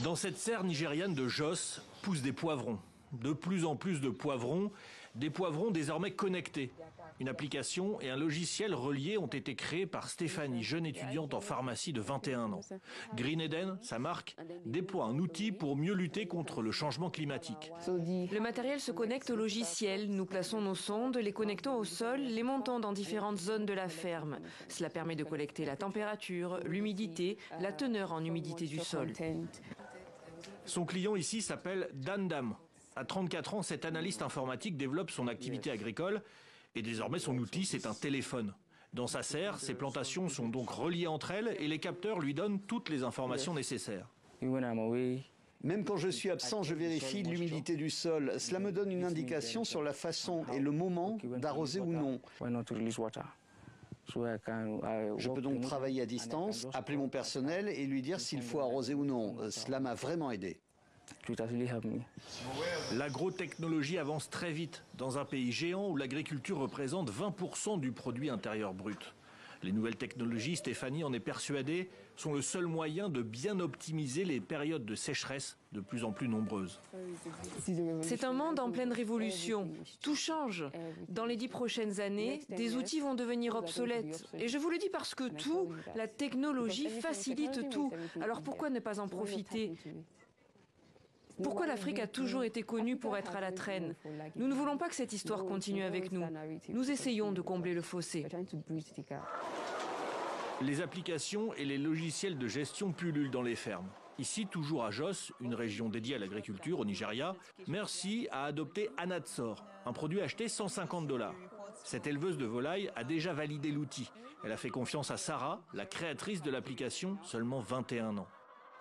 Dans cette serre nigériane de Jos poussent des poivrons. De plus en plus de poivrons, des poivrons désormais connectés. Une application et un logiciel reliés ont été créés par Stéphanie, jeune étudiante en pharmacie de 21 ans. Green Eden, sa marque, déploie un outil pour mieux lutter contre le changement climatique. Le matériel se connecte au logiciel. Nous plaçons nos sondes, les connectons au sol, les montons dans différentes zones de la ferme. Cela permet de collecter la température, l'humidité, la teneur en humidité du sol. Son client ici s'appelle Dan Dam. À 34 ans, cet analyste informatique développe son activité agricole et désormais son outil, c'est un téléphone. Dans sa serre, ses plantations sont donc reliées entre elles et les capteurs lui donnent toutes les informations nécessaires. Même quand je suis absent, je vérifie l'humidité du sol. Cela me donne une indication sur la façon et le moment d'arroser ou non. Je peux donc travailler à distance, appeler mon personnel et lui dire s'il faut arroser ou non. Cela m'a vraiment aidé. L'agrotechnologie avance très vite dans un pays géant où l'agriculture représente 20% du produit intérieur brut. Les nouvelles technologies, Stéphanie en est persuadée, sont le seul moyen de bien optimiser les périodes de sécheresse de plus en plus nombreuses. C'est un monde en pleine révolution. Tout change. Dans les 10 prochaines années, des outils vont devenir obsolètes. Et je vous le dis parce que tout, la technologie facilite tout. Alors pourquoi ne pas en profiter ? Pourquoi l'Afrique a toujours été connue pour être à la traîne? Nous ne voulons pas que cette histoire continue avec nous. Nous essayons de combler le fossé. Les applications et les logiciels de gestion pullulent dans les fermes. Ici, toujours à Jos, une région dédiée à l'agriculture au Nigeria, Merci a adopté Anatsor, un produit acheté 150 $. Cette éleveuse de volailles a déjà validé l'outil. Elle a fait confiance à Sarah, la créatrice de l'application, seulement 21 ans.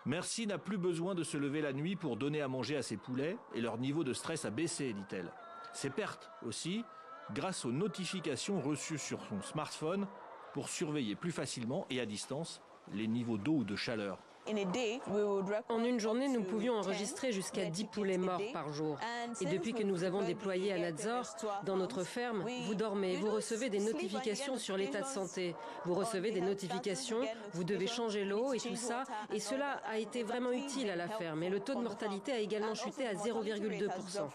Merci n'a plus besoin de se lever la nuit pour donner à manger à ses poulets et leur niveau de stress a baissé, dit-elle. Ses pertes aussi, grâce aux notifications reçues sur son smartphone pour surveiller plus facilement et à distance les niveaux d'eau ou de chaleur. En une journée, nous pouvions enregistrer jusqu'à 10 poulets morts par jour. Et depuis que nous avons déployé Anatsor dans notre ferme, vous dormez, vous recevez des notifications sur l'état de santé. Vous recevez des notifications, vous devez changer l'eau et tout ça. Et cela a été vraiment utile à la ferme. Et le taux de mortalité a également chuté à 0,2%.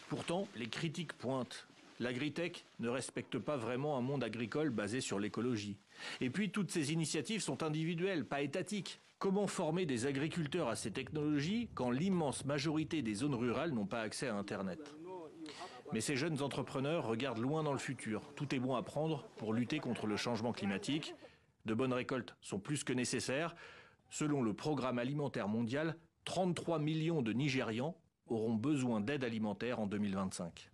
Pourtant, les critiques pointent. L'agritech ne respecte pas vraiment un monde agricole basé sur l'écologie. Et puis, toutes ces initiatives sont individuelles, pas étatiques. Comment former des agriculteurs à ces technologies quand l'immense majorité des zones rurales n'ont pas accès à Internet? Mais ces jeunes entrepreneurs regardent loin dans le futur. Tout est bon à prendre pour lutter contre le changement climatique. De bonnes récoltes sont plus que nécessaires. Selon le Programme alimentaire mondial, 33 millions de Nigérians auront besoin d'aide alimentaire en 2025.